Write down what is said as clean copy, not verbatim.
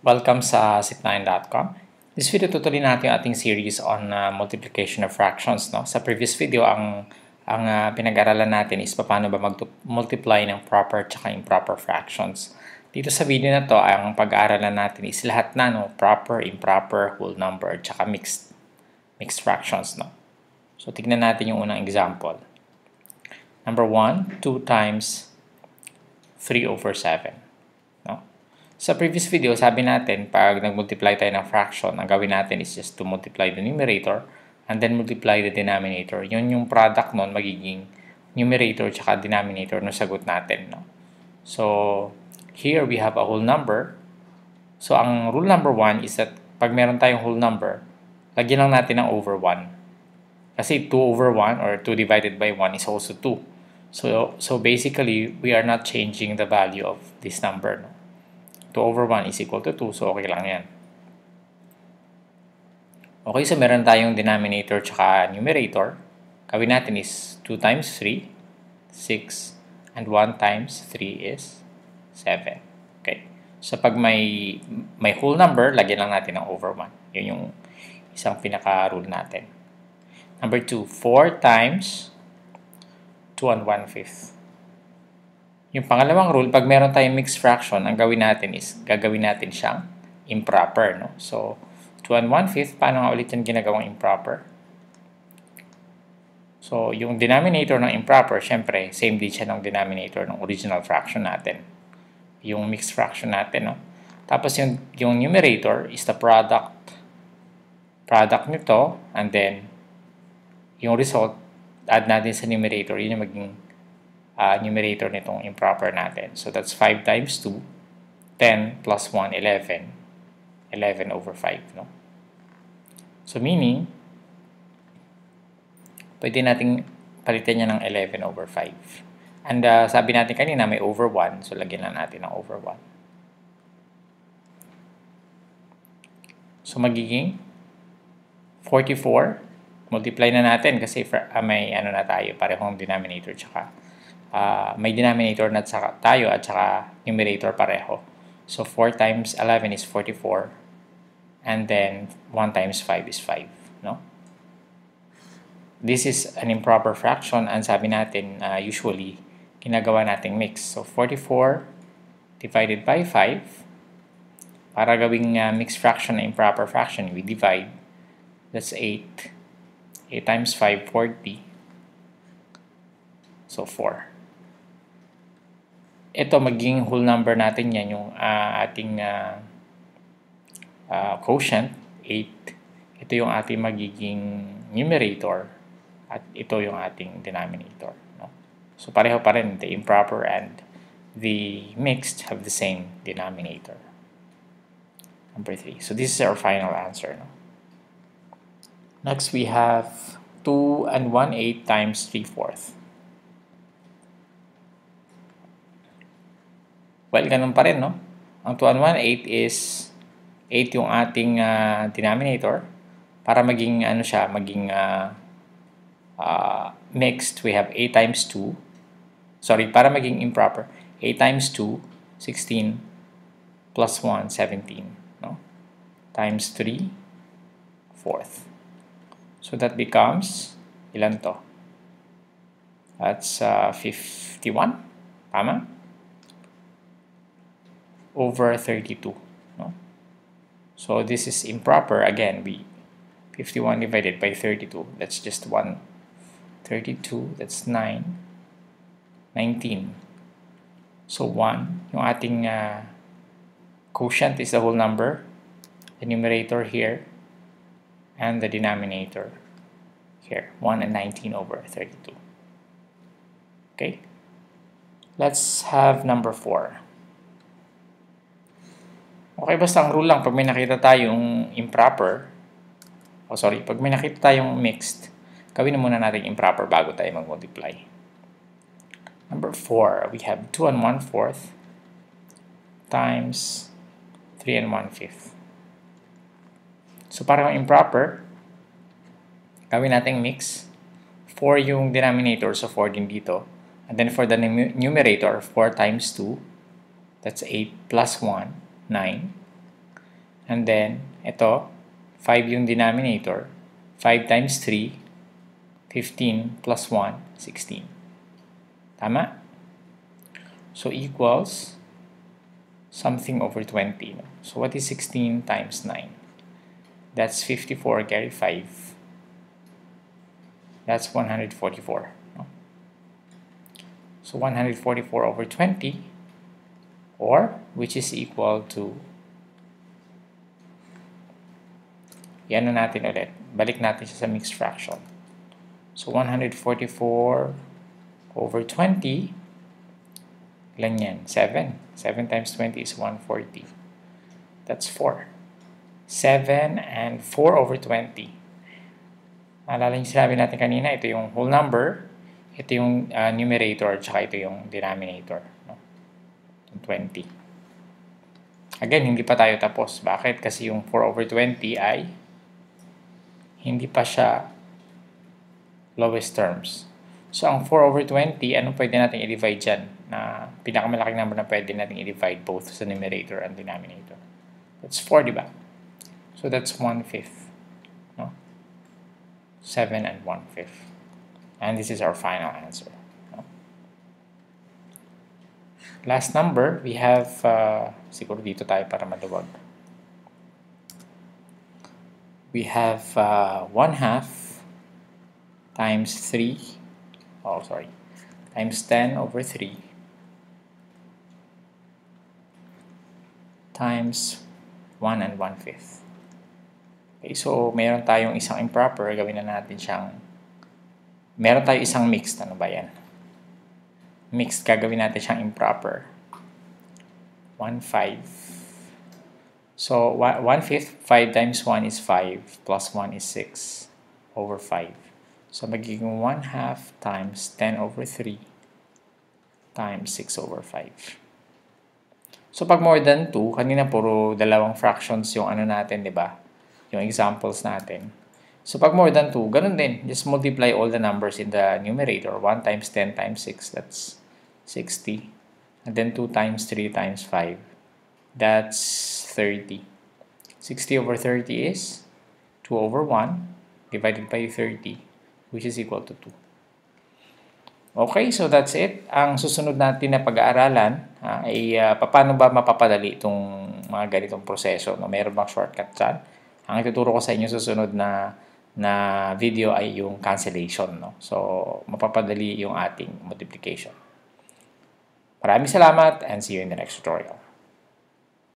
Welcome sa zip9.com. This video tutuloy natin yung ating series on multiplication of fractions. No? Sa previous video, ang pinag-aralan natin is paano ba mag-multiply ng proper at improper fractions. Dito sa video na to, ang pag-aaralan natin is lahat na proper, improper, whole number, at mixed fractions. No? So tignan natin yung unang example. Number 1, 2 times 3/7. Sa previous video, sabi natin, pag nag-multiply tayo ng fraction, ang gawin natin is just to multiply the numerator and then multiply the denominator. Yun yung product nun, magiging numerator tsaka denominator ng sagot natin. No? So, here we have a whole number. So, ang rule number 1 is that pag meron tayong whole number, lagyan lang natin ng over 1. Kasi 2/1 or 2 divided by 1 is also 2. So basically, we are not changing the value of this number. No? 2/1 is equal to 2, so okay lang yan. Okay, so meron tayong denominator tsaka numerator. Gawin natin is 2 times 3, 6, and 1 times 3 is 7. Okay, so pag may whole number, lagyan lang natin ng over 1. Yun yung isang pinaka-rule natin. Number 2, 4 times 2 and 1/5. Yung pangalawang rule, pag meron tayong mixed fraction, ang gawin natin is, gagawin natin siyang improper. No? So, 2 and 1/5, paano nga ulit yung ginagawang improper? So, yung denominator ng improper, syempre, same din siya ng denominator ng original fraction natin. Yung mixed fraction natin. No? Tapos, yung numerator is the product nito, and then, yung result, add natin sa numerator, yun yung maging numerator nitong improper natin. So that's 5 times 2, 10 plus 1, 11. 11/5. No? So meaning, pwede nating palitan niya ng 11/5. And sabi natin kanina may over 1, so lagyan lang natin ng over 1. So magiging 44. Multiply na natin kasi may ano na tayo, parehong denominator tsaka may denominator na tayo at saka numerator pareho. So 4 times 11 is 44. And then 1 times 5 is 5. No? This is an improper fraction and sabi natin usually ginagawa nating mix. So 44 divided by 5. Para gawing mixed fraction na improper fraction, we divide. That's 8. 8 times 5, 40. So 4. Ito magiging whole number natin yan, yung ating quotient, 8. Ito yung ating magiging numerator at ito yung ating denominator. No? So pareho pa rin, the improper and the mixed have the same denominator. Number 3. So this is our final answer. No? Next we have 2 and 1/8 times 3/4. Well, ganun pa rin, no? Ang 2 and 1/8 is 8 yung ating denominator. Para maging, mixed, we have 8 times 2. Sorry, para maging improper, 8 times 2, 16, plus 1, 17. No? Times 3/4. So that becomes, ilan to? That's 51. Tama? Over 32. No? So this is improper. Again, 51 divided by 32. That's just 1. 32, that's 9. 19. So 1, yung ating quotient is the whole number. The numerator here. And the denominator here. 1 and 19/32. Okay? Let's have number 4. Okay, basta ang rule lang, pag may nakita tayong improper, pag may nakita tayong mixed, gawin na muna natin improper bago tayo mag-multiply. Number 4, we have 2 and 1/4 times 3 and 1/5. So para improper, gawin natin mix. 4 yung denominator, so 4 din dito. And then for the numerator, 4 times 2, that's 8 plus 1, 9. And then, ito, 5 yung denominator. 5 times 3, 15 plus 1, 16. Tama? So, equals something over 20. No? So, what is 16 times 9? That's 54 carry 5. That's 144. No? So, 144 over 20, or which is equal to, yan na natin ulit. Balik natin siya sa mixed fraction. So, 144 over 20, ilan yan? 7. 7 times 20 is 140. That's 4. 7 and 4 over 20. Maalala yung sinabi natin kanina, ito yung whole number, ito yung numerator, tsaka ito yung denominator. No? 20. Again, hindi pa tayo tapos. Bakit? Kasi yung 4 over 20 ay hindi pa siya lowest terms. So, ang 4 over 20, anong pwede natin i-divide dyan? Na pinakamalaking number na pwede natin i-divide both sa numerator and denominator. That's 4, di ba? So, that's 1/5. No? 7 and 1/5. And this is our final answer. No? Last number, we have, siguro dito tayo para maluwag. We have 1/2 times 3, times 10 over 3 times 1 and 1/5. Okay, so meron tayong isang improper, gawin na natin siyang, meron tayong isang mixed, ano ba yan? Mixed, gagawin natin siyang improper. 1/5. So, 1/5, 5 times 1 is 5, plus 1 is 6 over 5. So, magiging 1/2 times 10 over 3 times 6 over 5. So, pag more than 2, kanina puro dalawang fractions yung ano natin, di ba? Yung examples natin. So, pag more than 2, ganun din. Just multiply all the numbers in the numerator. 1 times 10 times 6, that's 60. And then 2 times 3 times 5, that's 30. 60 over 30 is 2 over 1 divided by 30, which is equal to 2. Okay, so that's it. Ang susunod natin na pag-aaralan ay paano ba mapapadali itong mga ganitong proseso. No? Meron bang shortcut dyan? Ang ituturo ko sa inyo susunod na video ay yung cancellation. No? So, mapapadali yung ating multiplication. Maraming salamat and see you in the next tutorial.